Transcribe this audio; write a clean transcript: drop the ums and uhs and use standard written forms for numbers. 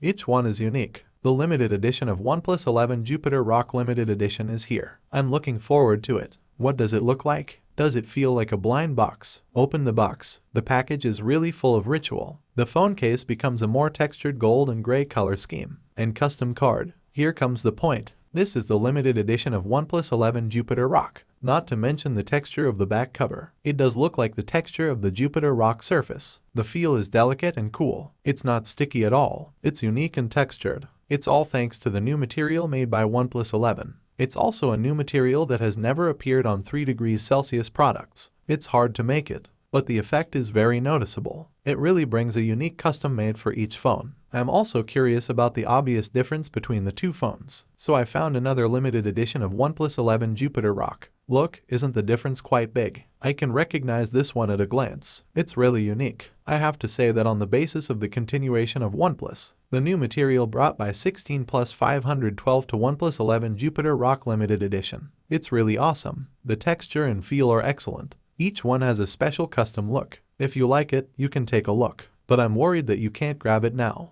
Each one is unique. The limited edition of OnePlus 11 Jupiter Rock Limited Edition is here. I'm looking forward to it. What does it look like? Does it feel like a blind box? Open the box. The package is really full of ritual. The phone case becomes a more textured gold and gray color scheme. And custom card. Here comes the point. This is the limited edition of OnePlus 11 Jupiter Rock. Not to mention the texture of the back cover. It does look like the texture of the Jupiter Rock surface. The feel is delicate and cool. It's not sticky at all. It's unique and textured. It's all thanks to the new material made by OnePlus 11. It's also a new material that has never appeared on 3 degrees Celsius products. It's hard to make it, but the effect is very noticeable. It really brings a unique custom made for each phone. I'm also curious about the obvious difference between the two phones, so I found another limited edition of OnePlus 11 Jupiter Rock. Look, isn't the difference quite big? I can recognize this one at a glance. It's really unique. I have to say that on the basis of the continuation of OnePlus, the new material brought by 16 Plus 512 to OnePlus 11 Jupiter Rock Limited Edition. It's really awesome. The texture and feel are excellent. Each one has a special custom look. If you like it, you can take a look. But I'm worried that you can't grab it now.